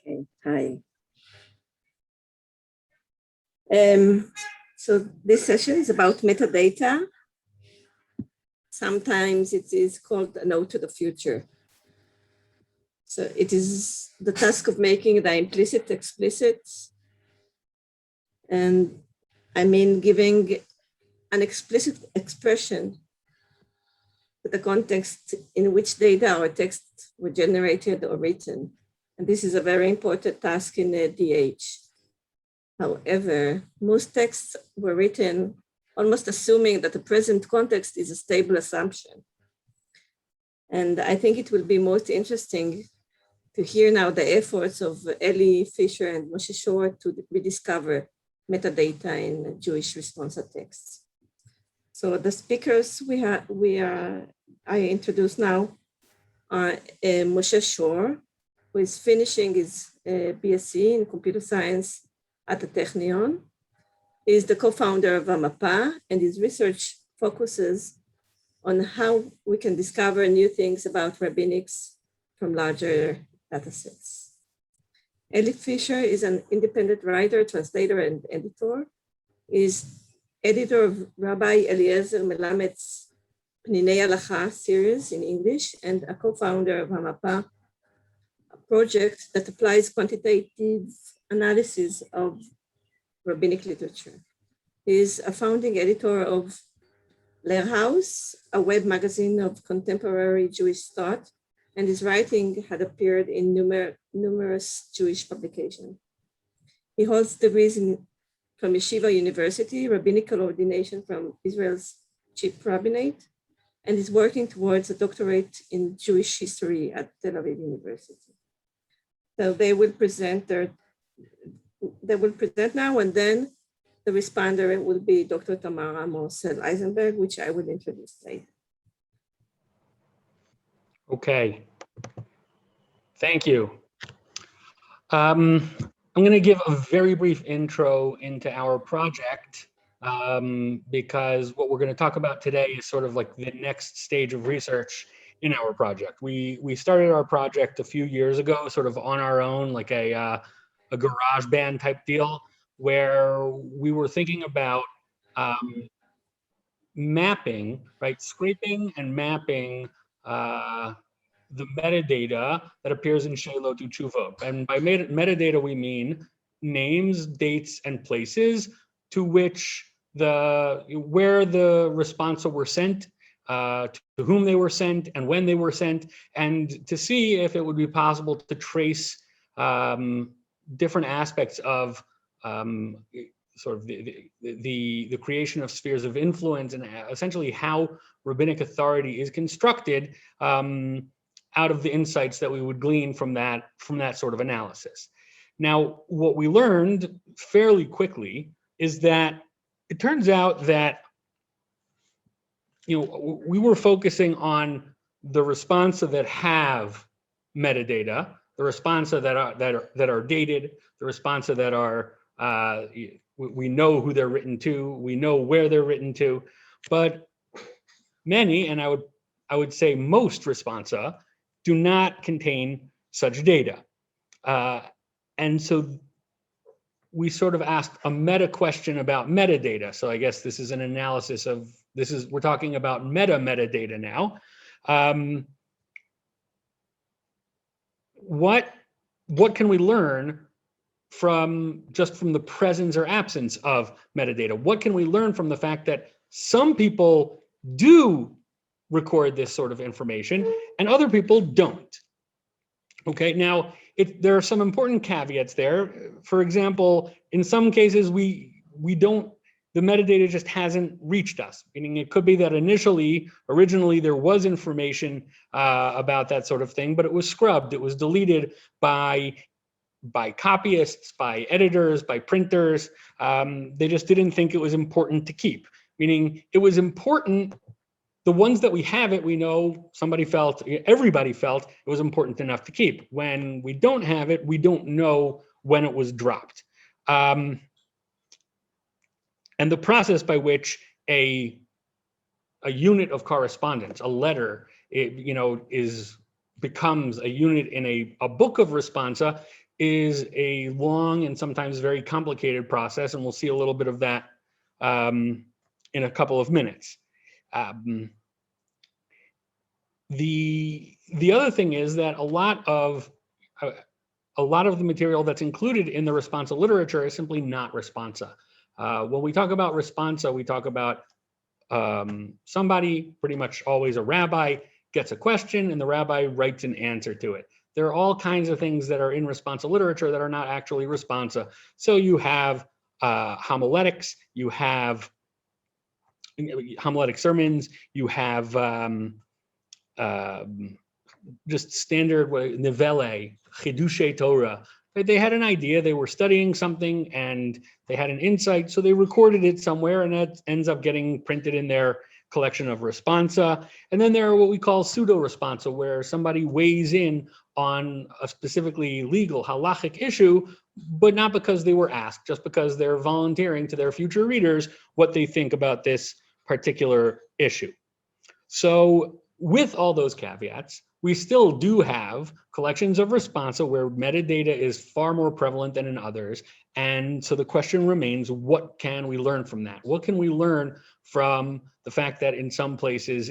Okay, hi. So this session is about metadata. Sometimes it is called a note to the future. So it is the task of making the implicit explicit, and I mean giving an explicit expression to the context in which data or text were generated or written. And this is a very important task in the DH. However, most texts were written almost assuming that the present context is a stable assumption. And I think it will be most interesting to hear now the efforts of Eli Fisher and Moshe Shor to rediscover metadata in Jewish responsa texts. So the speakers I introduce now are Moshe Shor, who is finishing his BSc in computer science at the Technion. He is the co-founder of Amapa, and his research focuses on how we can discover new things about rabbinics from larger datasets. Eli Fisher is an independent writer, translator, and editor. He is editor of Rabbi Eliezer Melamed's Pninei Halacha series in English and a co-founder of Amapa, a project that applies quantitative analysis of rabbinic literature. He is a founding editor of Lehr House, a web magazine of contemporary Jewish thought, and his writing had appeared in numerous Jewish publications. He holds degrees from Yeshiva University, rabbinical ordination from Israel's Chief Rabbinate, and is working towards a doctorate in Jewish history at Tel Aviv University. So they will present now, and then the responder will be Dr. Tamara Morsel-Eisenberg, which I will introduce later. Okay, thank you. I'm going to give a very brief intro into our project because what we're going to talk about today is sort of like the next stage of research in our project. We started our project a few years ago, sort of on our own, like a garage band type deal, where we were thinking about mapping, right, scraping and mapping the metadata that appears in Sheilot Utshuvot. And by metadata, we mean names, dates, and places to which where the responsa were sent, to whom they were sent, and when they were sent, and to see if it would be possible to trace different aspects of sort of the creation of spheres of influence and essentially how rabbinic authority is constructed out of the insights that we would glean from that sort of analysis. Now, what we learned fairly quickly is that it turns out that we were focusing on the responsa that have metadata, the responsa that are dated, the responsa that are we know who they're written to, we know where they're written to, but many, and I would say most responsa do not contain such data. And so we sort of asked a meta question about metadata. So I guess this is an analysis of, we're talking about metadata now. What can we learn from the presence or absence of metadata? What can we learn from the fact that some people do record this sort of information and other people don't? Okay, now there are some important caveats there. For example, in some cases we don't, the metadata just hasn't reached us, meaning it could be that originally there was information about that sort of thing, but it was scrubbed, it was deleted by copyists, by editors, by printers. They just didn't think it was important to keep, meaning it was important. The ones that we have we know everybody felt it was important enough to keep. When we don't have it, we don't know when it was dropped. And the process by which a unit of correspondence, a letter, is becomes a unit in a book of responsa is a long and sometimes very complicated process, and we'll see a little bit of that in a couple of minutes. The other thing is that a lot of the material that's included in the responsa literature is simply not responsa. When we talk about responsa, we talk about somebody, pretty much always a rabbi, gets a question and the rabbi writes an answer to it. There are all kinds of things that are in responsa literature that are not actually responsa. So you have homiletics, you have homiletic sermons, you have just standard novelle, chidushei Torah. They had an idea, they were studying something and they had an insight, so they recorded it somewhere and that ends up getting printed in their collection of responsa. And then there are what we call pseudo responsa, where somebody weighs in on a specifically legal halachic issue, but not because they were asked, just because they're volunteering to their future readers what they think about this particular issue. So with all those caveats, we still do have collections of responsa where metadata is far more prevalent than in others. And so the question remains, what can we learn from that? What can we learn from the fact that in some places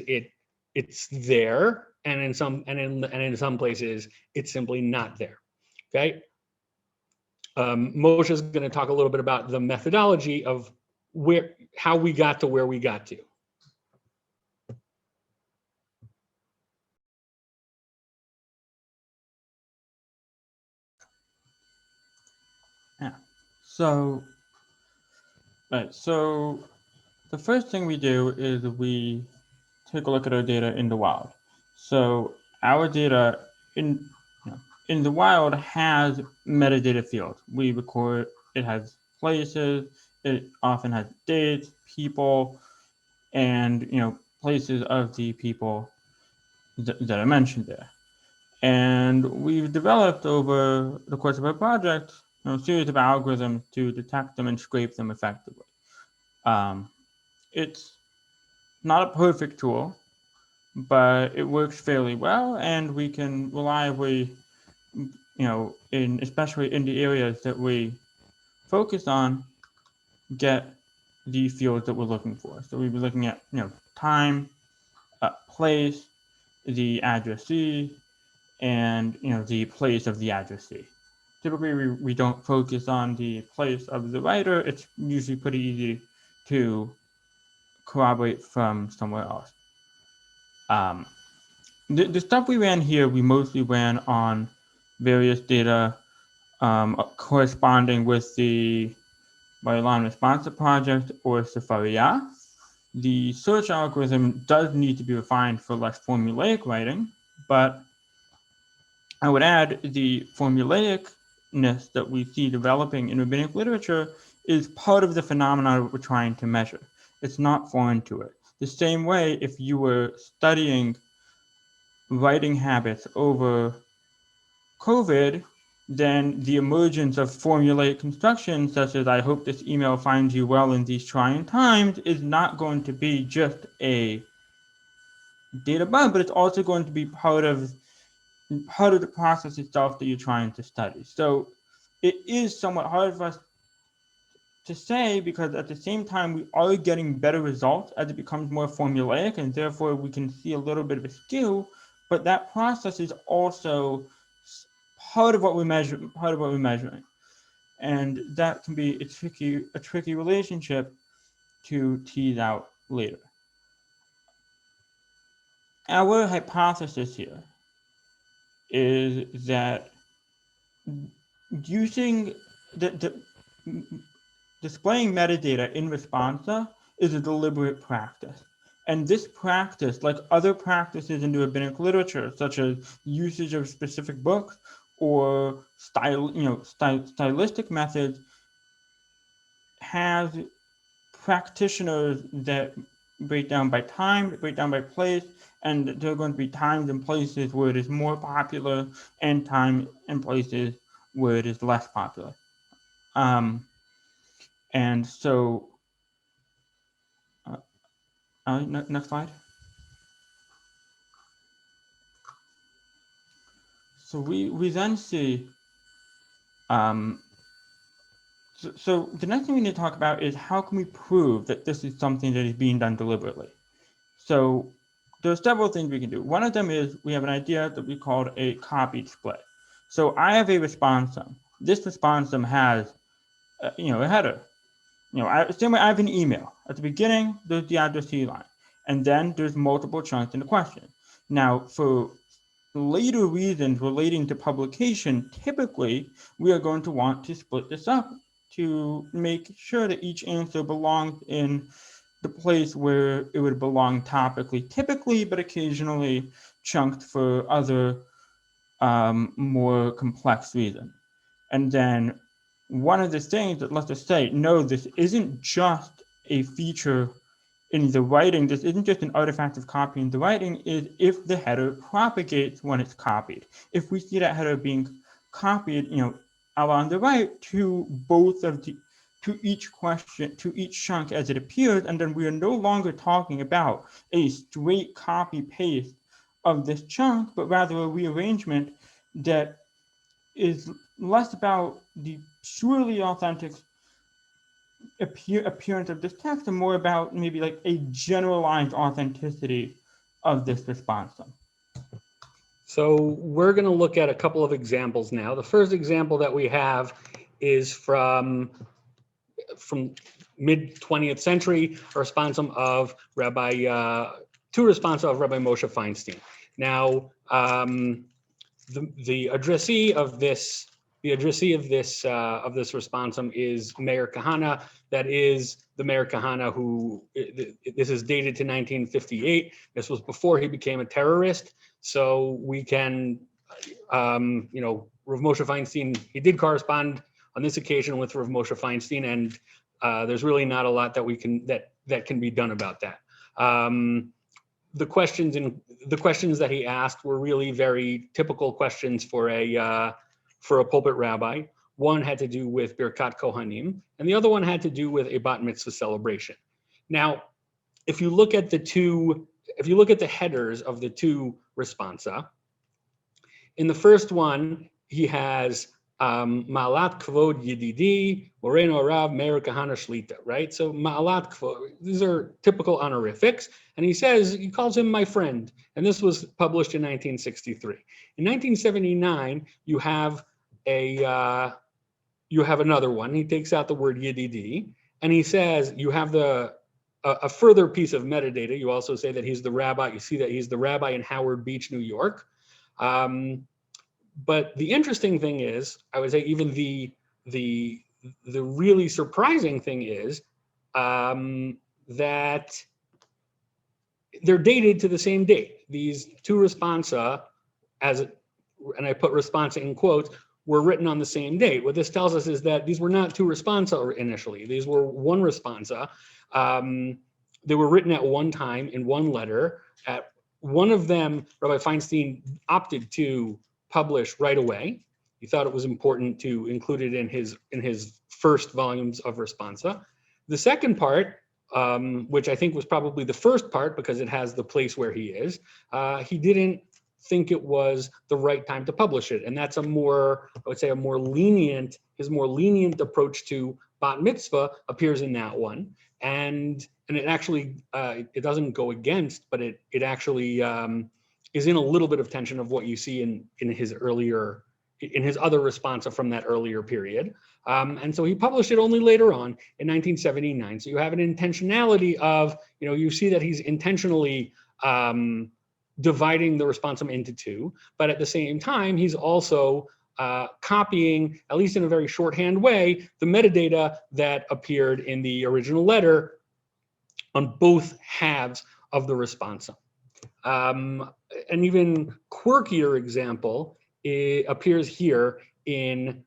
it's there, and in some places it's simply not there? Okay. Moshe is going to talk a little bit about the methodology of how we got to where we got to. Yeah. So the first thing we do is we take a look at our data in the wild. So our data in the wild has metadata fields. We record, it has places, it often has dates, people, and places of the people that I mentioned there. And we've developed over the course of our project a series of algorithms to detect them and scrape them effectively. It's not a perfect tool, but it works fairly well, and we can reliably, especially in the areas that we focus on, get the fields that we're looking for. So we've been looking at time, place, the addressee, and the place of the addressee. Typically, we don't focus on the place of the writer. It's usually pretty easy to corroborate from somewhere else. The stuff we ran here, we mostly ran on various data corresponding with the Bar-Ilan Responsa project or Sefaria. The search algorithm does need to be refined for less formulaic writing, but I would add the formulaicness that we see developing in rabbinic literature is part of the phenomenon we're trying to measure. It's not foreign to it. The same way, if you were studying writing habits over COVID, then the emergence of formulaic construction, such as I hope this email finds you well in these trying times, is not going to be just a data bug, but it's also going to be part of the process itself that you're trying to study. So it is somewhat hard for us to say, because at the same time we are getting better results as it becomes more formulaic, and therefore we can see a little bit of a skew, but that process is also part of what we're measuring. And that can be a tricky relationship to tease out later. Our hypothesis here is that using displaying metadata in responsa is a deliberate practice. And this practice, like other practices in rabbinic literature, such as usage of specific books or stylistic methods, has practitioners that break down by time, break down by place, and there are going to be times and places where it is more popular and time and places where it is less popular. And so, next slide. So we then see, so the next thing we need to talk about is how can we prove that this is something that is being done deliberately? So there's several things we can do. One of them is we have an idea that we called a copied split. So I have a responsum. This responsum has, a header. Same way I have an email. At the beginning, there's the addressee line, and then there's multiple chunks in the question. Now, for later reasons relating to publication, typically we are going to want to split this up to make sure that each answer belongs in the place where it would belong topically, typically, but occasionally chunked for other more complex reasons. And then one of the things that lets us say, no, this isn't just a feature in the writing, this isn't just an artifact of copying the writing, is if the header propagates when it's copied. If we see that header being copied, out on the right to both of the, to each question, to each chunk as it appears, and then we are no longer talking about a straight copy paste of this chunk, but rather a rearrangement that is less about the purely authentic appearance of this text and more about maybe like a generalized authenticity of this responsum. So we're going to look at a couple of examples now. The first example that we have is from mid 20th century, a responsum of two responsa of Rabbi Moshe Feinstein. Now, the addressee of this responsum is Meir Kahana. That is the Meir Kahana who, this is dated to 1958. This was before he became a terrorist. So we can, Rav Moshe Feinstein, he did correspond on this occasion with Rav Moshe Feinstein, and there's really not a lot that we can that can be done about that. The questions that he asked were really very typical questions for a pulpit rabbi. One had to do with Birkat Kohanim, and the other one had to do with a bat mitzvah celebration. Now, if you look at the headers of the two responsa, in the first one, he has Ma'alat Kvod Yedidi, Moreno Rav, Meir Kahana Shlita, right? So Ma'alat Kvod, these are typical honorifics. And he calls him my friend. And this was published in 1963. In 1979, you have another one. He takes out the word Yedidi, and he says you have a further piece of metadata. You also say that he's the rabbi. You see that he's the rabbi in Howard Beach, New York. But the interesting thing is, I would say even the really surprising thing is that they're dated to the same date. These two responsa, and I put responsa in quotes, were written on the same date. What this tells us is that these were not two responsa initially. These were one responsa. They were written at one time in one letter. At one of them, Rabbi Feinstein opted to publish right away. He thought it was important to include it in his first volumes of responsa. The second part, which I think was probably the first part because it has the place where he is, he didn't think it was the right time to publish it. And that's his more lenient approach to bat mitzvah appears in that one. And it actually, it doesn't go against, but it actually is in a little bit of tension of what you see in his other responsa from that earlier period. And so he published it only later on in 1979. So you have an intentionality of, you see that he's intentionally dividing the responsum into two, but at the same time, he's also copying, at least in a very shorthand way, the metadata that appeared in the original letter on both halves of the responsum. An even quirkier example appears here in,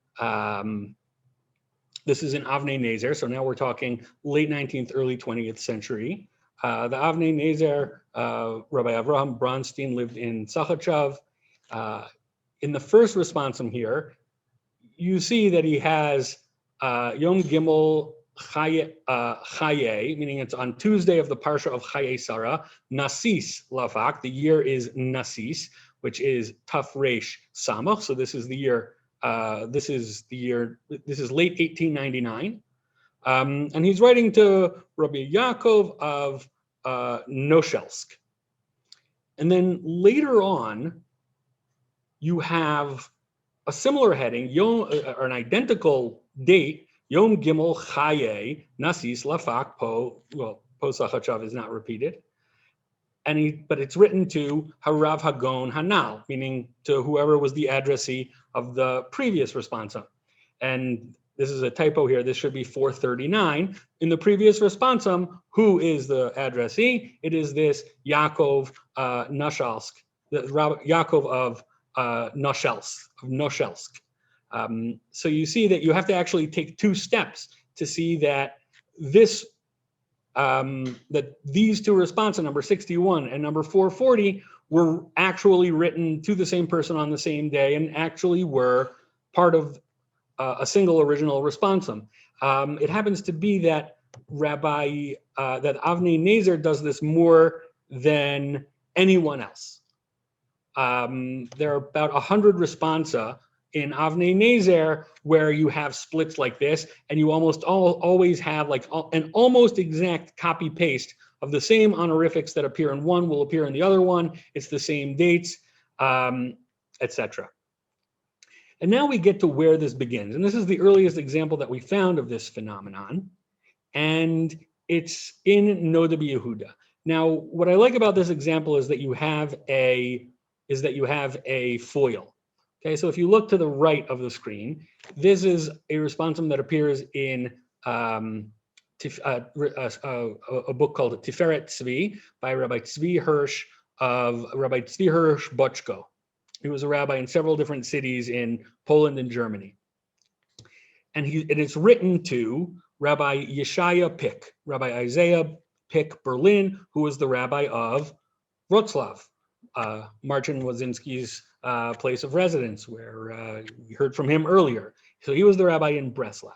this is in Avnei Nezer, so now we're talking late 19th, early 20th century. The Avnei Nezer, Rabbi Avraham Bronstein lived in Sachachav. In the first responsum here, you see that he has Yom Gimel Chaye, meaning it's on Tuesday of the Parsha of Chaye Sarah, Nasis Lafak, the year is Nasis, which is Tuf Reish Samach. So this is the year. This is late 1899, and he's writing to Rabbi Yaakov of Noshelsk. And then later on, you have a similar heading, or an identical date, Yom Gimel Chaye Nasis Lafak Po. Well, Posach HaChav is not repeated, but it's written to Harav Hagon Hanal, meaning to whoever was the addressee of the previous responsum. And this is a typo here. This should be 439. In the previous responsum, who is the addressee? It is this Yaakov Noshelsk, Yaakov of Noshelsk. So you see that you have to actually take two steps to see that this that these two responsa, number 61 and number 440, were actually written to the same person on the same day and actually were part of a single original responsum. It happens to be that that Avnei Nezer does this more than anyone else. There are about 100 responsa in Avnei Nezer where you have splits like this, and you almost always have like an almost exact copy paste of the same honorifics that appear in one will appear in the other one. It's the same dates, etc. And now we get to where this begins. And this is the earliest example that we found of this phenomenon. And it's in Noda B'Yehuda. Now, what I like about this example is that you have a foil. Okay, so if you look to the right of the screen, this is a responsum that appears in a book called Tiferet Tzvi by Rabbi Tzvi Hirsch Bochko. He was a rabbi in several different cities in Poland and Germany. And it's written to Rabbi Yeshaya Pick, Rabbi Isaiah Pick Berlin, who was the rabbi of Wrocław, Marcin Łazinski's place of residence, where we heard from him earlier. So he was the rabbi in Breslau.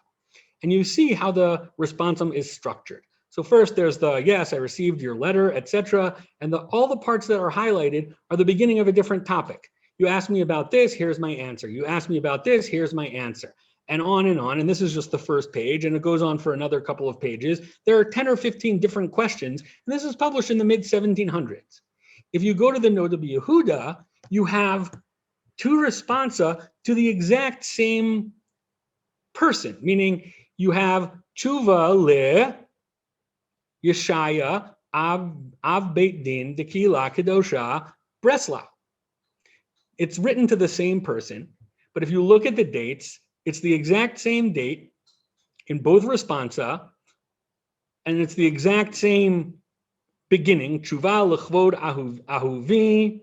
And you see how the responsum is structured. So first there's the, yes, I received your letter, etc. And all the parts that are highlighted are the beginning of a different topic. You asked me about this, here's my answer. You asked me about this, here's my answer. And on and on. And this is just the first page, and it goes on for another couple of pages. There are 10 or 15 different questions, and this is published in the mid-1700s. If you go to the Noda B'Yehuda, you have two responsa to the exact same person, meaning you have Tshuva le Yeshaya Av Beit Din Dekila Kedosha Breslau. It's written to the same person, but if you look at the dates, it's the exact same date in both responsa, and it's the exact same beginning, Tshuva l'chvod ahuvi,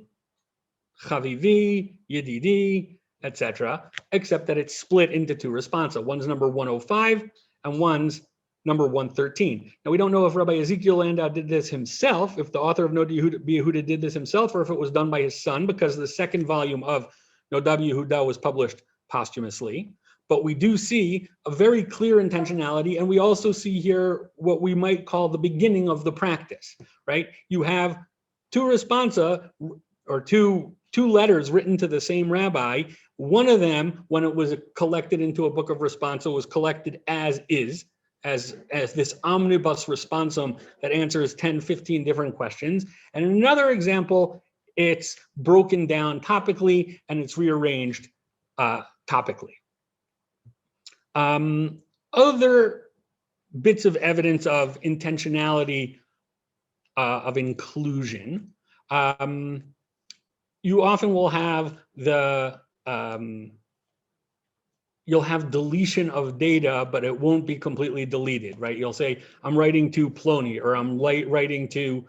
chavivi, yedidi, etc., except that it's split into two responsa. One's number 105 and one's number 113. Now, we don't know if Rabbi Ezekiel Landau did this himself, if the author of Noda B'Yehuda did this himself, or if it was done by his son, because the second volume of Noda B'Yehuda was published posthumously. But we do see a very clear intentionality, and we also see here what we might call the beginning of the practice, right? You have two responsa, or two letters written to the same rabbi. One of them, when it was collected into a book of responsa, was collected as is, as this omnibus responsum that answers 10, 15 different questions. And in another example, it's broken down topically and it's rearranged topically. Other bits of evidence of intentionality of inclusion, you often will have you'll have deletion of data, but it won't be completely deleted, right? You'll say, I'm writing to Plony, or I'm writing to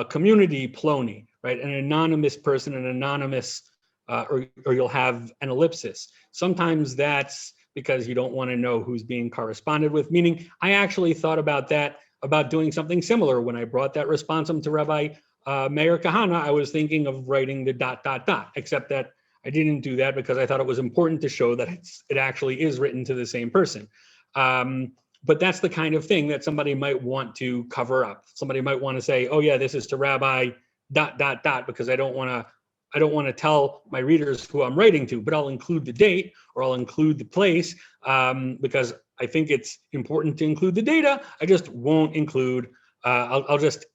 community Plony, right? An anonymous person, an anonymous, or you'll have an ellipsis. Sometimes that's because you don't want to know who's being corresponded with, meaning I actually thought about that, about doing something similar. When I brought that responsum to Rabbi Meir Kahana, I was thinking of writing the ... except that I didn't do that because I thought it was important to show that it actually is written to the same person. But that's the kind of thing that somebody might want to cover up. Somebody might want to say, oh yeah, this is to Rabbi ... because I don't want I don't want to tell my readers who I'm writing to, but I'll include the date or I'll include the place because I think it's important to include the data. I just won't include, I'll just,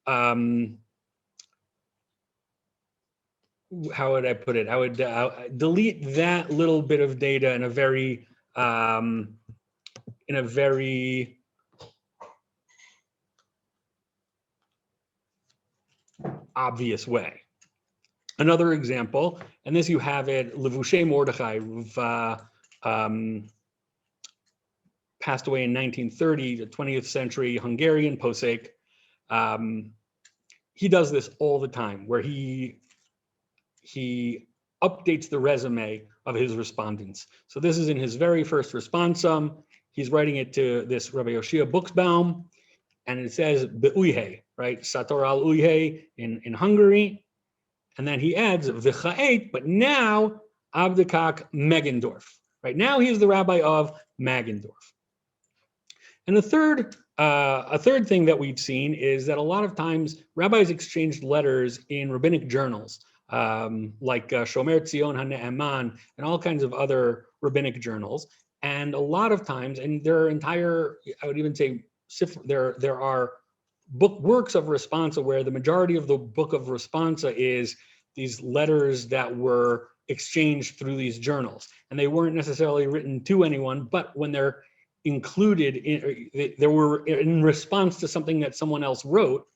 how would I put it? I would delete that little bit of data in a very obvious way. Another example, and this you have it, Levushe Mordechai, passed away in 1930, the 20th century Hungarian posek. He does this all the time, where he updates the resume of his respondents. So this is in his very first responsum. He's writing it to this Rabbi Yoshia Buxbaum, and it says Be'uyhe, right? Sator al Uyhe in Hungary. And then he adds V'cha'et, but now Abdekak Meggendorf, right? Now he's the rabbi of Meggendorf. And a third thing that we've seen is that a lot of times rabbis exchanged letters in rabbinic journals, like Shomer Tzion HaNe'eman and all kinds of other rabbinic journals. And a lot of times, and there are entire, I would even say, there are works of responsa where the majority of the book of responsa is these letters that were exchanged through these journals. And they weren't necessarily written to anyone, but when they're included, they were in response to something that someone else wrote,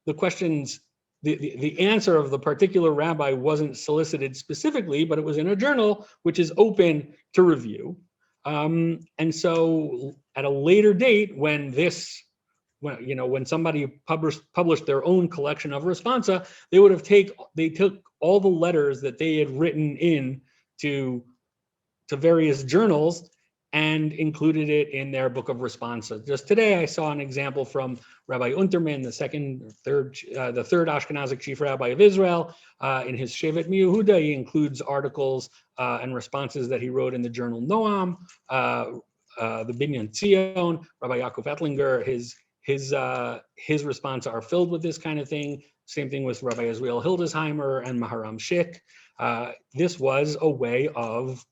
the questions, the answer of the particular rabbi wasn't solicited specifically, but it was in a journal, which is open to review. And so at a later date, when somebody published their own collection of responsa, they took all the letters that they had written in to various journals and included it in their book of responsa. Just today, I saw an example from Rabbi Unterman, the third Ashkenazic chief rabbi of Israel. In his Shevet MiYehuda, he includes articles and responses that he wrote in the journal Noam, the Binyan Tzion, Rabbi Yaakov Ettlinger, his responses are filled with this kind of thing. Same thing with Rabbi Israel Hildesheimer and Maharam Schick. This was a way of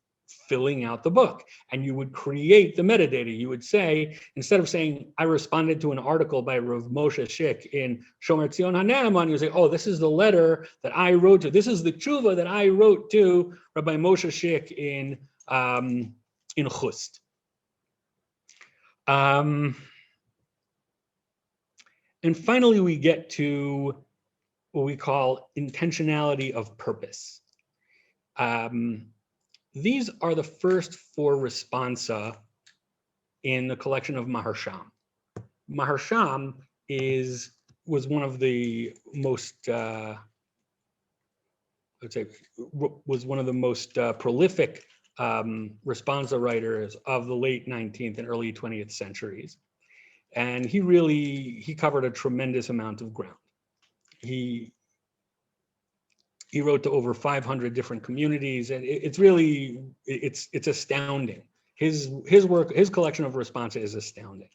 filling out the book, and you would create the metadata. You would say, instead of saying, I responded to an article by Rav Moshe Schick in Shomer Tzion HaNe'eman, you say, oh, this is the letter that I wrote to, this is the tshuva that I wrote to Rabbi Moshe Schick in Chust. And finally, we get to what we call intentionality of purpose. These are the first four responsa in the collection of Maharsham. Maharsham was one of the most, prolific responsa writers of the late 19th and early 20th centuries. And he covered a tremendous amount of ground. He wrote to over 500 different communities, and it's astounding. His work, his collection of responsa is astounding.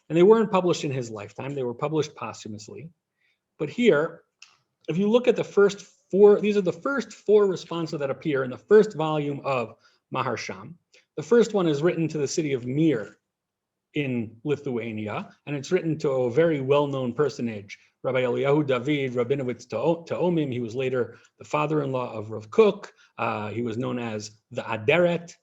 And they weren't published in his lifetime, they were published posthumously. But here, if you look at the first four, these are the first four responsa that appear in the first volume of Maharsham. The first one is written to the city of Mir in Lithuania, and it's written to a very well-known personage, Rabbi Eliyahu David Rabinowitz Ta'omim. He was later the father-in-law of Rav Kook. He was known as the Aderet.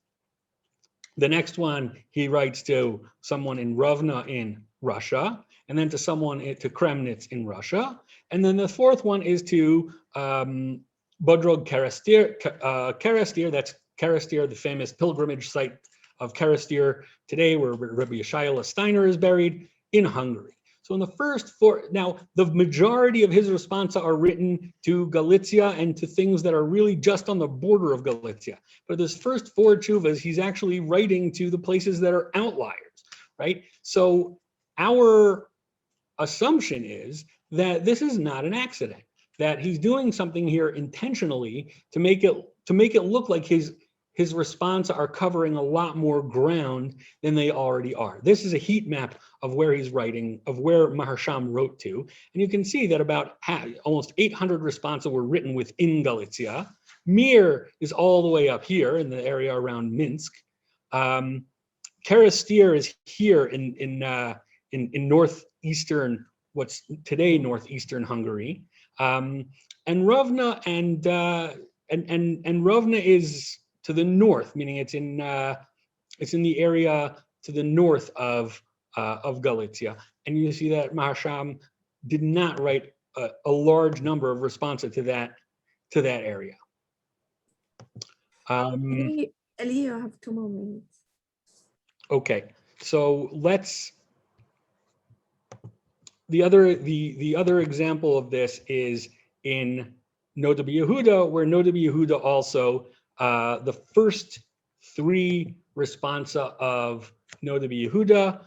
The next one, he writes to someone in Rovna in Russia, and then to Kremnitz in Russia. And then the fourth one is to Bodrog Kerestir, that's Kerestir, the famous pilgrimage site of Kerestir today, where Rabbi Yeshayah Steiner is buried in Hungary. So in the first four, now the majority of his responsa are written to Galicia and to things that are really just on the border of Galicia. But this first four tshuvas, he's actually writing to the places that are outliers, right? So our assumption is that this is not an accident, that he's doing something here intentionally to make it look like his responsa are covering a lot more ground than they already are. This is a heat map of where he's writing, of where Maharsham wrote to. And you can see that about almost 800 responsa were written within Galicia. Mir is all the way up here in the area around Minsk. Karastir is here in northeastern, what's today northeastern Hungary. And Rovna and Rovna is to the north, meaning it's in the area to the north of Galicia. And you see that Maharsham did not write a large number of responsa to that area. Eli, you have 2 more minutes. Okay, so the other example of this is in Noda B'Yehuda, where Noda B'Yehuda also, the first 3 responsa of Noda B'Yehuda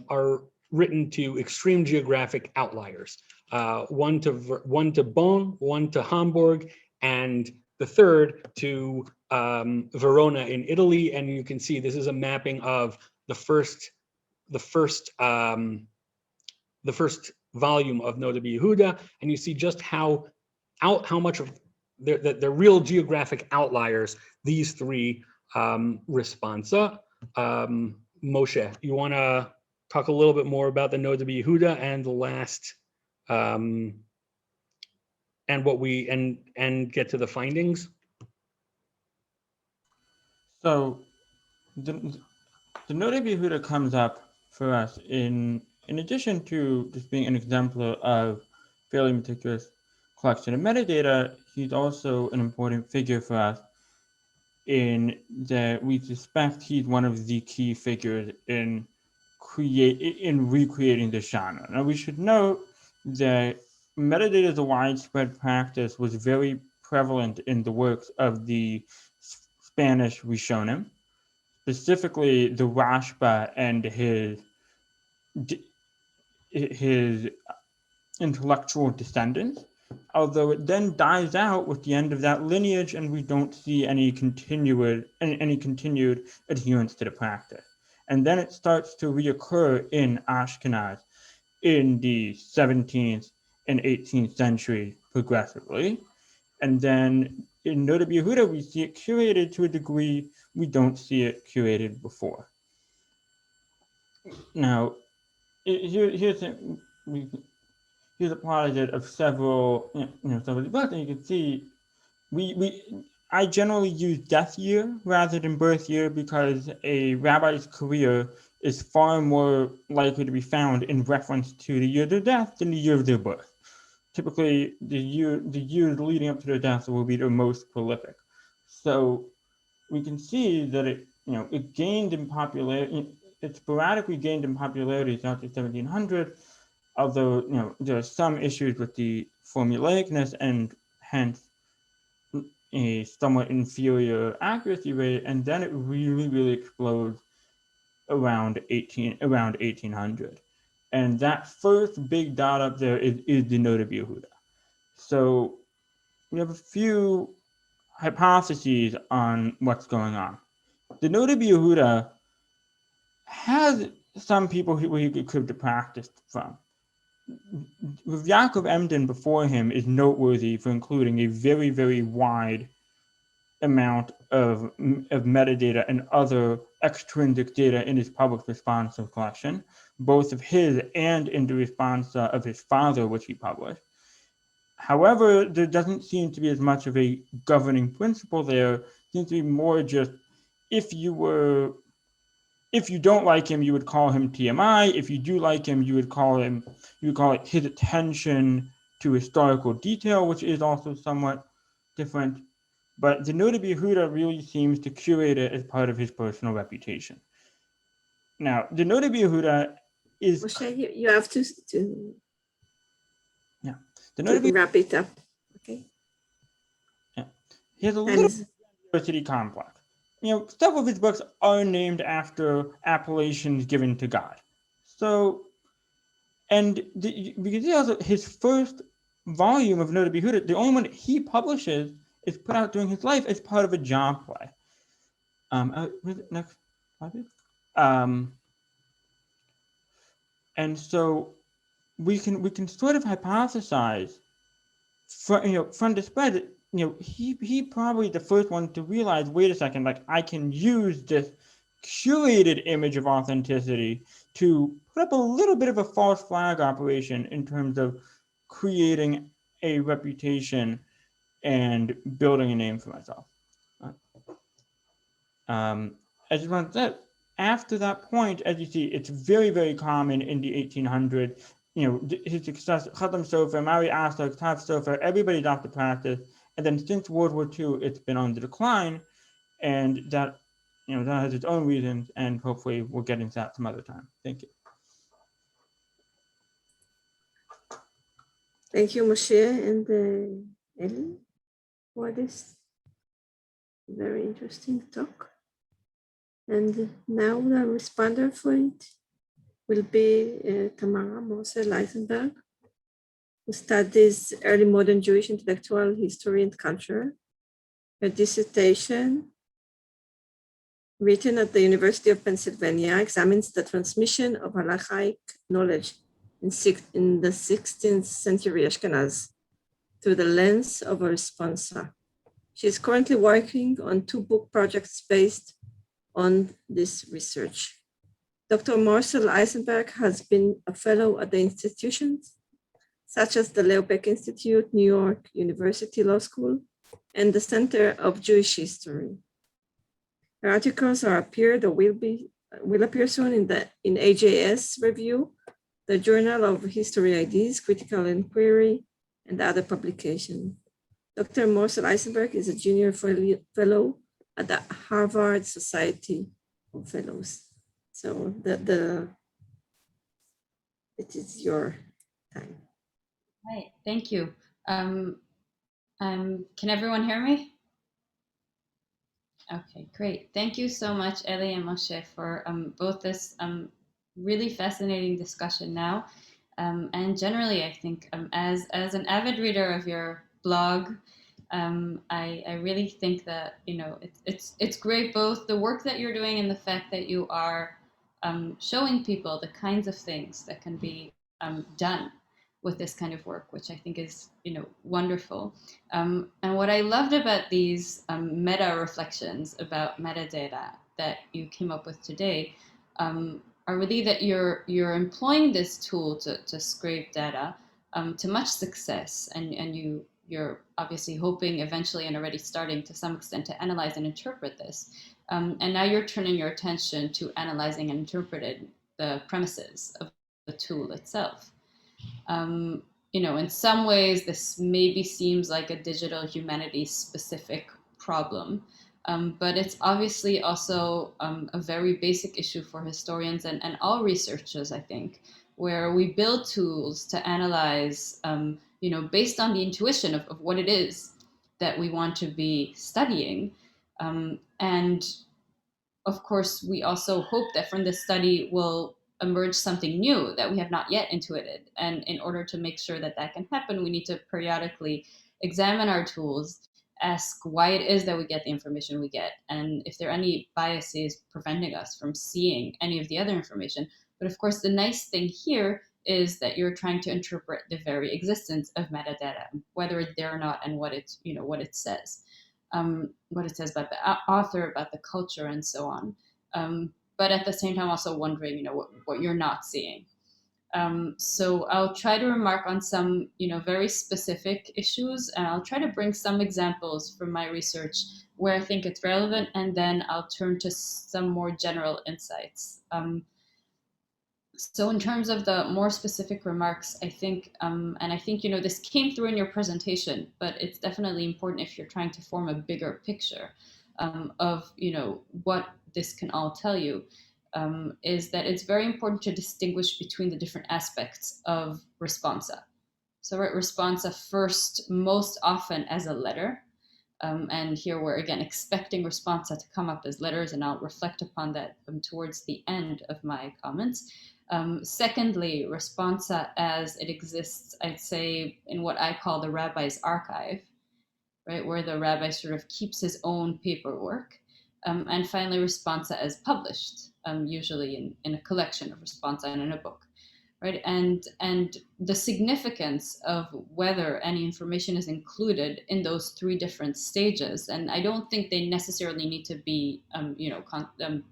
are written to extreme geographic outliers. One to Bonn, one to Hamburg, and the third to Verona in Italy. And you can see this is a mapping of the first volume of Noda B'Yehuda, and you see just how much of the real geographic outliers these 3 responsa. Moshe, you want to talk a little bit more about the Noda B'Yehuda and the last and what we and get to the findings? So the Noda B'Yehuda comes up for us in addition to just being an exemplar of fairly meticulous collection of metadata. He's also an important figure for us in that we suspect he's one of the key figures in recreating the genre. Now we should note that metadata as a widespread practice was very prevalent in the works of the Spanish Rishonim, specifically the Rashba and his intellectual descendants, although it then dies out with the end of that lineage and we don't see any continued adherence to the practice. And then it starts to reoccur in Ashkenaz in the 17th and 18th century progressively. And then in Noda B'Yehuda, we see it curated to a degree we don't see it curated before. Now, here's a plot of several, several books, and you can see I generally use death year rather than birth year because a rabbi's career is far more likely to be found in reference to the year of their death than the year of their birth. Typically, the years leading up to their death will be the most prolific. So we can see that it gained in popularity. It sporadically gained in popularity throughout the 1700s, although there are some issues with the formulaicness and hence a somewhat inferior accuracy rate, and then it really explodes around 1800. And that first big dot up there is the Noda B'Yehuda. So we have a few hypotheses on what's going on. The Noda B'Yehuda has some people who he could have practiced from. Yaakov Emden before him is noteworthy for including a very, very wide amount of metadata and other extrinsic data in his public responsive collection, both of his and in the response of his father, which he published. However, there doesn't seem to be as much of a governing principle there. It seems to be more just if you don't like him, you would call him TMI. If you do like him, you would call it his attention to historical detail, which is also somewhat different. But the Noda B'Yehuda really seems to curate it as part of his personal reputation. Now, the Noda B'Yehuda is... Moshe, you have to yeah. The Noda B'Yehuda, wrap it up. Okay. Yeah. He has a little university complex. Several of his books are named after appellations given to God. So, and we can see also his first volume of Noda B'Yehuda, the only one he publishes, is put out during his life as part of a job play. Next slide. And so we can sort of hypothesize from the spread, he probably the first one to realize, wait a second, like I can use this curated image of authenticity to put up a little bit of a false flag operation in terms of creating a reputation and building a name for myself. As Ron said, after that point, as you see, it's very, very common in the 1800s. His success, Khatam Sofer, Mari Astor, Tav Sofer, everybody adopted practice. And then since World War II, it's been on the decline. And that, that has its own reasons. And hopefully we'll get into that some other time. Thank you. Thank you, Moshe and Eli, for this very interesting talk. And now the responder for it will be Tamara Moser-Leisenberg, who studies early modern Jewish intellectual history and culture. Her dissertation, written at the University of Pennsylvania, examines the transmission of halachic knowledge in the 16th century Ashkenaz through the lens of a responsa. She is currently working on 2 book projects based on this research. Dr. Moser-Leisenberg has been a fellow at the institutions such as the Leo Baeck Institute, New York University Law School, and the Center of Jewish History. Her articles are appeared or will appear soon in AJS Review, the Journal of History Ideas, Critical Inquiry, and other publications. Dr. Moser-Leisenberg is a junior fellow at the Harvard Society of Fellows. So it is your time. Right, thank you. Can everyone hear me? Okay, great. Thank you so much, Eli and Moshe, for both this really fascinating discussion now. And generally, I think as an avid reader of your blog, I really think that it's great, both the work that you're doing and the fact that you are showing people the kinds of things that can be done with this kind of work, which I think is wonderful. And what I loved about these meta reflections about metadata that you came up with today are really that you're employing this tool to scrape data to much success, and you're obviously hoping eventually and already starting to some extent to analyze and interpret this. And now you're turning your attention to analyzing and interpreting the premises of the tool itself. In some ways, this maybe seems like a digital humanities specific problem, but it's obviously also a very basic issue for historians and all researchers, I think, where we build tools to analyze, based on the intuition of what it is that we want to be studying. And of course, we also hope that from this study will emerge something new that we have not yet intuited. And in order to make sure that that can happen, we need to periodically examine our tools, ask why it is that we get the information we get, and if there are any biases preventing us from seeing any of the other information. But of course, the nice thing here is that you're trying to interpret the very existence of metadata, whether it's there or not, and what it says. What it says about the author, about the culture, and so on. But at the same time, also wondering, what you're not seeing. So I'll try to remark on some, very specific issues, and I'll try to bring some examples from my research where I think it's relevant, and then I'll turn to some more general insights. So in terms of the more specific remarks, I think, and I think, this came through in your presentation, but it's definitely important if you're trying to form a bigger picture of, what this can all tell you, is that it's very important to distinguish between the different aspects of responsa. So responsa first, most often as a letter. And here we're again expecting responsa to come up as letters, and I'll reflect upon that towards the end of my comments. Secondly, responsa as it exists, I'd say, in what I call the rabbi's archive, right, where the rabbi sort of keeps his own paperwork. And finally, responsa as published, usually in a collection of responsa and in a book. Right, and the significance of whether any information is included in those three different stages, and I don't think they necessarily need to be,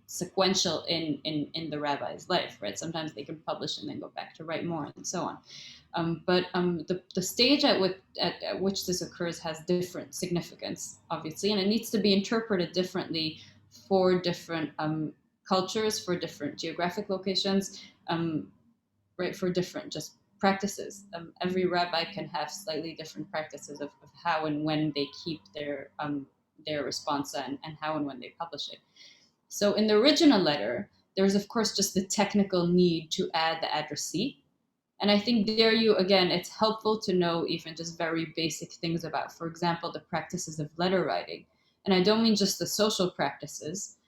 sequential in the rabbi's life, right? Sometimes they can publish and then go back to write more and so on. But the stage at which this occurs has different significance, obviously, and it needs to be interpreted differently for different cultures, for different geographic locations. Right, for different just practices. Every rabbi can have slightly different practices of how and when they keep their responsa and how and when they publish it. So in the original letter, there's of course just the technical need to add the addressee. And I think there it's helpful to know even just very basic things about, for example, the practices of letter writing. And I don't mean just the social practices,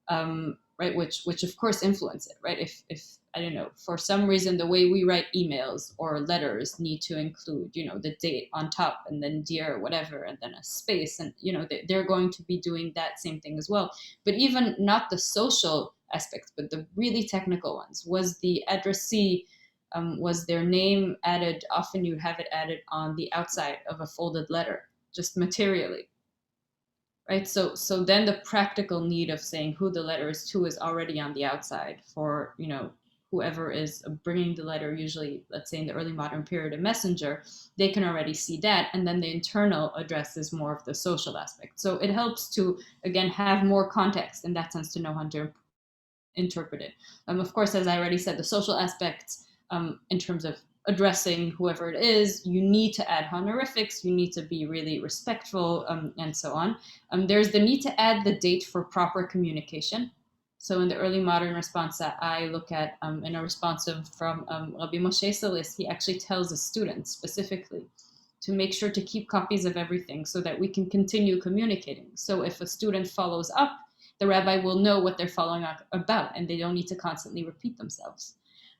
right, which of course influence it, right? If I don't know, for some reason, the way we write emails or letters need to include, the date on top and then dear whatever, and then a space. And, they're going to be doing that same thing as well. But even not the social aspects, but the really technical ones. Was the addressee, was their name added? Often you have it added on the outside of a folded letter, just materially. Right, so then the practical need of saying who the letter is to is already on the outside for, whoever is bringing the letter, usually, let's say in the early modern period, a messenger, they can already see that. And then the internal address is more of the social aspect. So it helps to, again, have more context in that sense to know how to interpret it. Of course, as I already said, the social aspects in terms of addressing whoever it is, you need to add honorifics, you need to be really respectful, and so on. There's the need to add the date for proper communication. So in the early modern response that I look at, in a response from Rabbi Moshe Solis, he actually tells the students specifically to make sure to keep copies of everything so that we can continue communicating. So if a student follows up, the rabbi will know what they're following up about, and they don't need to constantly repeat themselves.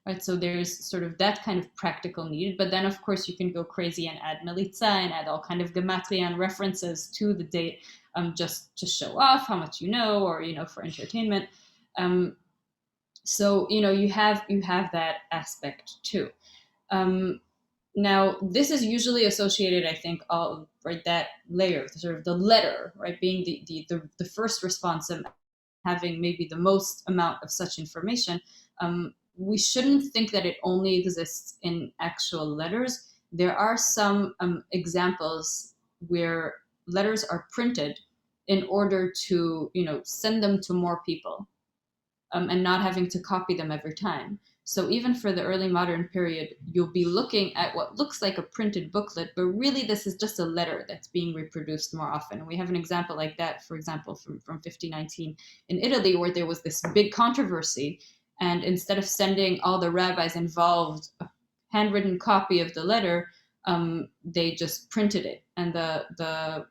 Right, so there's sort of that kind of practical need, but then of course you can go crazy and add melitza and add all kind of gematrian references to the date, just to show off how much or for entertainment. So you have that aspect too. Now this is usually associated, I think, that layer, sort of the letter, right, being the first response and having maybe the most amount of such information. We shouldn't think that it only exists in actual letters. There are some examples where letters are printed in order to, send them to more people, and not having to copy them every time. So even for the early modern period, you'll be looking at what looks like a printed booklet, but really this is just a letter that's being reproduced more often. And we have an example like that, for example, from 1519 in Italy, where there was this big controversy. And instead of sending all the rabbis involved a handwritten copy of the letter, they just printed it. And the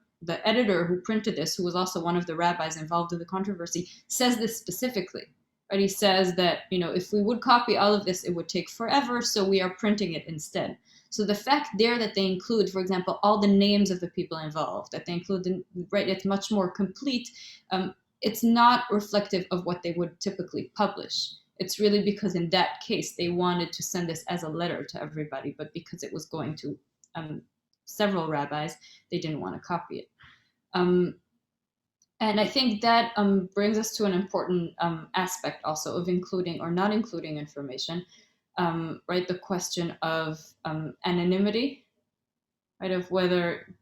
editor who printed this, who was also one of the rabbis involved in the controversy, says this specifically. Right? He says that, if we would copy all of this, it would take forever, so we are printing it instead. So the fact there that they include, for example, all the names of the people involved, that they include, right, it's much more complete. It's not reflective of what they would typically publish. It's really because in that case, they wanted to send this as a letter to everybody, but because it was going to several rabbis, they didn't want to copy it. And I think that brings us to an important aspect also of including or not including information, right? The question of anonymity, right? Of whether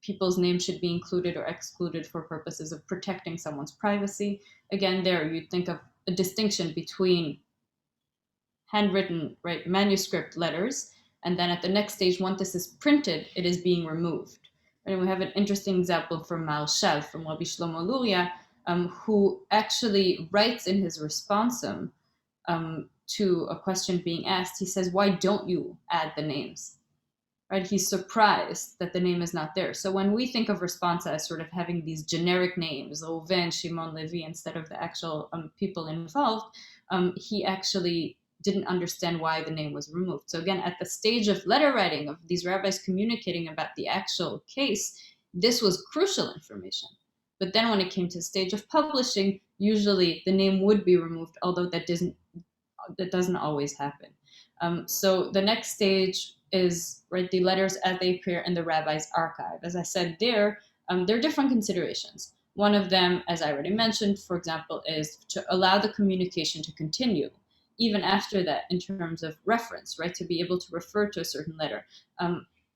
people's names should be included or excluded for purposes of protecting someone's privacy. Again, there you'd think of a distinction between handwritten, right, manuscript letters, and then at the next stage, once this is printed, it is being removed. And we have an interesting example from Maharshal, from Rabbi Shlomo Luria, who actually writes in his responsum to a question being asked. He says, "Why don't you add the names?" Right? He's surprised that the name is not there. So when we think of responsa as sort of having these generic names, Reuven, Shimon, Levi, instead of the actual people involved, he actually didn't understand why the name was removed. So again, at the stage of letter writing, of these rabbis communicating about the actual case, this was crucial information. But then when it came to the stage of publishing, usually the name would be removed, although that doesn't always happen. So the next stage is, right, the letters as they appear in the rabbi's archive. As I said, there are different considerations. One of them, as I already mentioned, for example, is to allow the communication to continue even after that, in terms of reference, right, to be able to refer to a certain letter.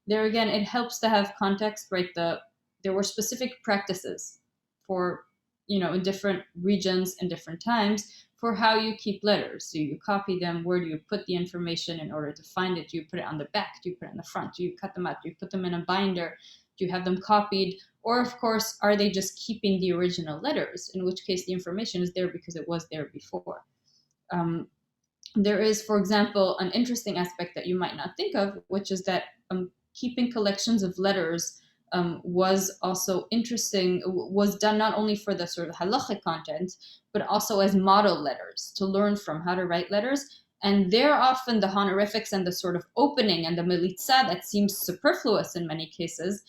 There again, it helps to have context, right? There were specific practices for, in different regions and different times for how you keep letters. Do you copy them? Where do you put the information in order to find it? Do you put it on the back? Do you put it on the front? Do you cut them out? Do you put them in a binder? Do you have them copied? Or, of course, are they just keeping the original letters, in which case the information is there because it was there before? There is, for example, an interesting aspect that you might not think of, which is that keeping collections of letters was also interesting, was done not only for the sort of halachic content, but also as model letters to learn from how to write letters. And there often the honorifics and the sort of opening and the melitza that seems superfluous in many cases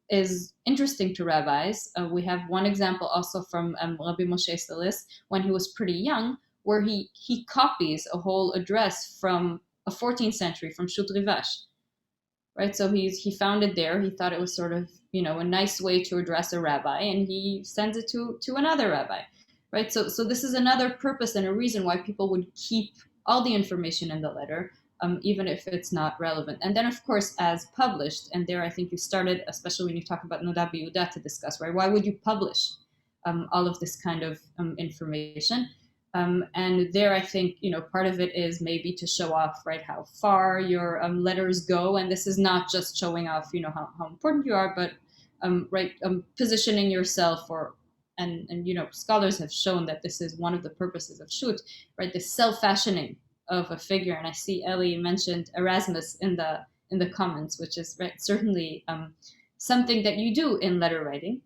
is interesting to rabbis. We have one example also from Rabbi Moshe Salis when he was pretty young, where he copies a whole address from a 14th century, from Shut Rivash, right? So he found it there. He thought it was sort of, a nice way to address a rabbi, and he sends it to another rabbi, right? So this is another purpose and a reason why people would keep all the information in the letter, even if it's not relevant. And then, of course, as published, and there I think you started, especially when you talk about Noda B'Yehuda, to discuss, right? Why would you publish all of this kind of information? And there, I think, part of it is maybe to show off, right, how far your letters go. And this is not just showing off, how important you are, but, positioning yourself and scholars have shown that this is one of the purposes of Shut, right, the self-fashioning of a figure. And I see Ellie mentioned Erasmus in the comments, which is certainly something that you do in letter writing.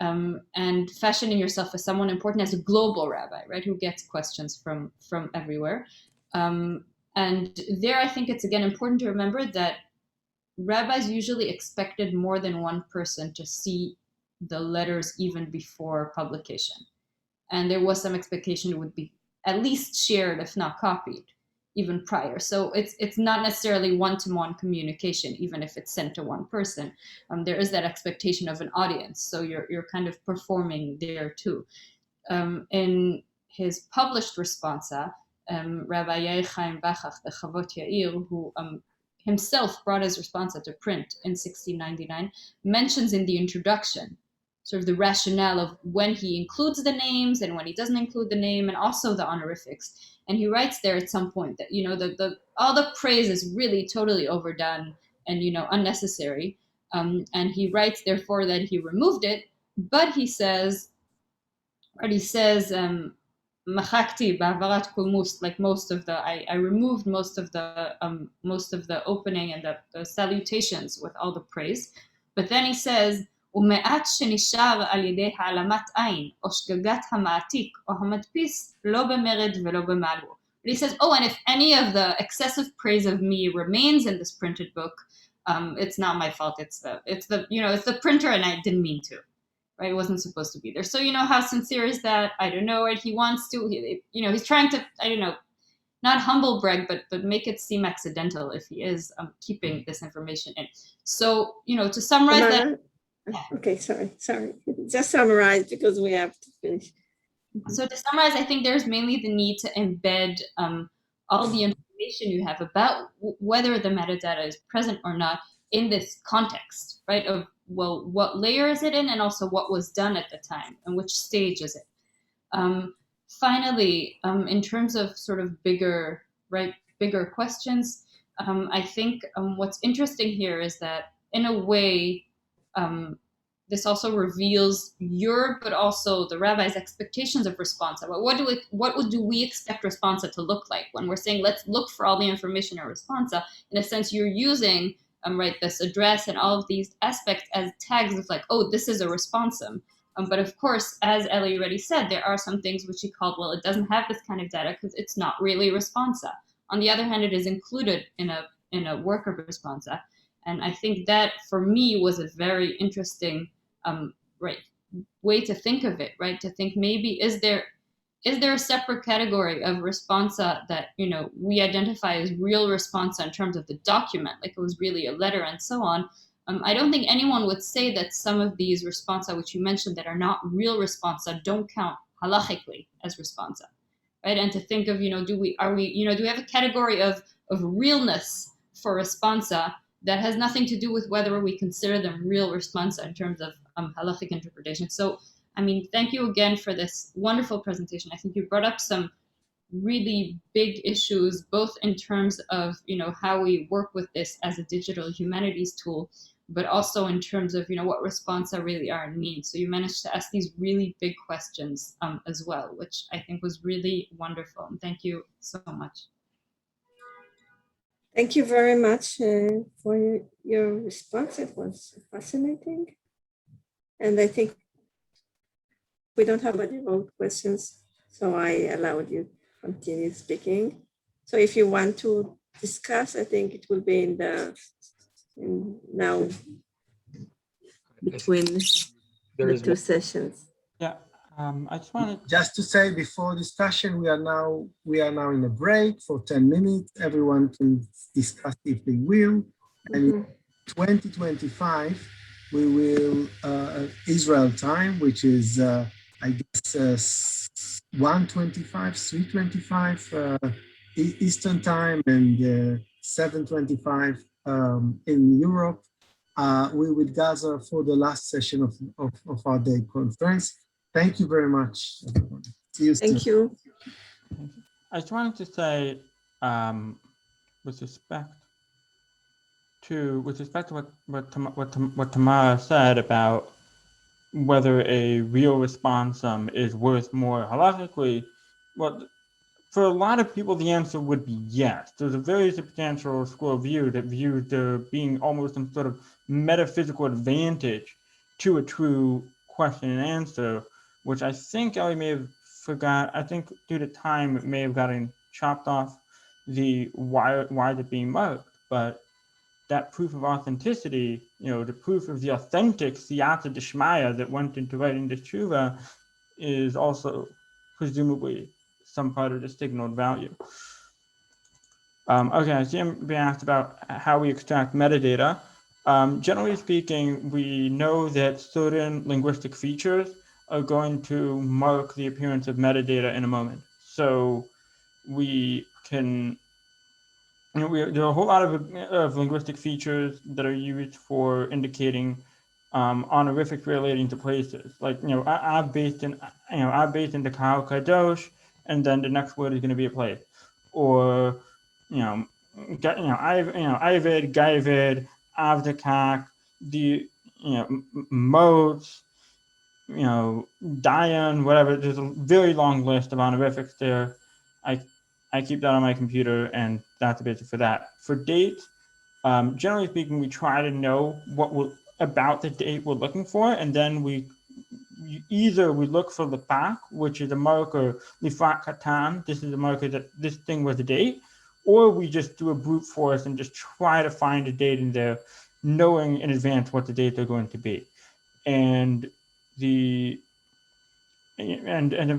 And fashioning yourself as someone important, as a global rabbi, right, who gets questions from everywhere. And there, I think it's again important to remember that rabbis usually expected more than one person to see the letters even before publication. And there was some expectation it would be at least shared, if not copied, even prior. So it's not necessarily one-to-one communication, even if it's sent to one person. There is that expectation of an audience. So you're kind of performing there too. In his published responsa, Rabbi Yair Chaim Bachach, the Chavot Yair, who himself brought his responsa to print in 1699, mentions in the introduction sort of the rationale of when he includes the names and when he doesn't include the name, and also the honorifics. And he writes there at some point that, all the praise is really totally overdone and, unnecessary. And he writes, therefore, that he removed it, but he says, Machakti ba'avarat kulmus, like I removed most of the opening and the salutations with all the praise. But then he says, ומעט שנשאר על ידי העלמת עין או שגגת המעתיק או המדפיס לא במרד ולא במעלו. But he says, and if any of the excessive praise of me remains in this printed book, it's not my fault. It's the printer, and I didn't mean to, right? It wasn't supposed to be there. So how sincere is that? I don't know. Right? He wants to, he's trying to, I don't know, not humble brag, but make it seem accidental if he is keeping this information in. So, to summarize that. Okay, sorry. Just summarize because we have to finish. So to summarize, I think there's mainly the need to embed all the information you have about whether the metadata is present or not in this context, right? Of, what layer is it in, and also what was done at the time, and which stage is it? Finally, in terms of sort of bigger questions, I think what's interesting here is that in a way, this also reveals but also the rabbi's expectations of responsa. What do we expect responsa to look like when we're saying let's look for all the information in responsa? In a sense, you're using this address and all of these aspects as tags of like, this is a responsum. But of course, as Ellie already said, there are some things which he called, it doesn't have this kind of data because it's not really responsa. On the other hand, it is included in a work of responsa. And I think that, for me, was a very interesting way to think of it, right? To think maybe is there a separate category of responsa that we identify as real responsa in terms of the document, like it was really a letter and so on. I don't think anyone would say that some of these responsa, which you mentioned, that are not real responsa, don't count halachically as responsa, right? And to think of, do we have a category of realness for responsa that has nothing to do with whether we consider them real responsa in terms of halachic interpretation. So, I mean, thank you again for this wonderful presentation. I think you brought up some really big issues, both in terms of how we work with this as a digital humanities tool, but also in terms of what responsa really are and mean. So you managed to ask these really big questions as well, which I think was really wonderful. And thank you so much. Thank you very much for your response. It was fascinating. And I think we don't have any more questions, so I allowed you to continue speaking. So if you want to discuss, I think it will be now between the two sessions. Yeah, I just wanted just to say before discussion, we are now in a break for 10 minutes. Everyone can discuss if they will. And in 2025, we will Israel time, which is I guess 1:25, 3:25 Eastern time, and 7:25 in Europe. We will gather for the last session of our day conference. Thank you very much, everyone. See you soon. Thank you. I just wanted to say, with respect to what Tamara said about whether a real responsum is worth more halakhically, well, for a lot of people, the answer would be yes. There's a very substantial school of view that views there being almost some sort of metaphysical advantage to a true question and answer, which I think Ellie may have forgot. I think due to time, it may have gotten chopped off the why it being marked, but that proof of authenticity, the proof of the authentic siyata d'shmaya that went into writing the tshuva is also presumably some part of the signaled value. Okay, I see I'm being asked about how we extract metadata. Generally speaking, we know that certain linguistic features are going to mark the appearance of metadata in a moment. So we can, there are a whole lot of linguistic features that are used for indicating honorifics relating to places. Like, I've based in the Kahal Kadosh, and then the next word is going to be a place. Or, Ivid, Gaivid, Avdakak, the, modes, Dayan, whatever. There's a very long list of honorifics there. I keep that on my computer, and that's the basis for that. For dates, generally speaking, we try to know about the date we're looking for, and then we look for the pak, which is a marker, lifat katan, this is a marker that this thing was a date, or we just do a brute force and just try to find a date in there, knowing in advance what the dates are going to be. And then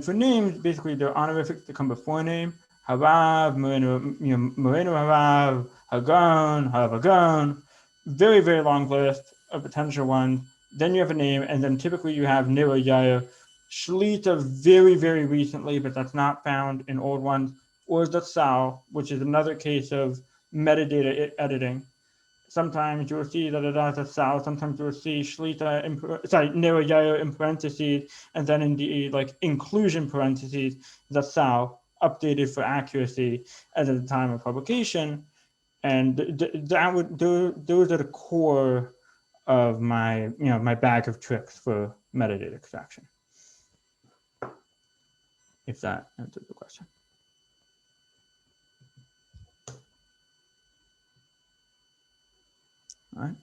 for names, basically the honorifics that come before name, Harav, Moreno Harav, Hagan, Harav, very, very long list of potential ones. Then you have a name, and then typically you have Nira Yair, Shlita very, very recently, but that's not found in old ones, or Zatzal, which is another case of metadata editing. Sometimes you'll see that it has a Zatzal, sometimes you'll see Shlita, Nira Yair in parentheses, and then in the inclusion parentheses, Zatzal, updated for accuracy as at the time of publication. And those are the core of my my bag of tricks for metadata extraction, if that answers the question. All right.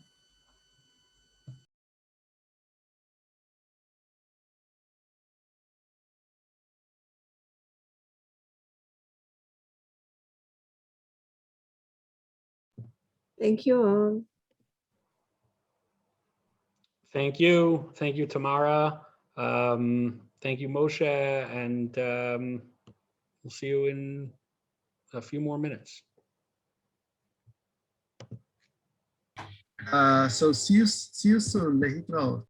Thank you all. Thank you. Thank you, Tamara. Thank you, Moshe, and we'll see you in a few more minutes. So see you soon, להתראות.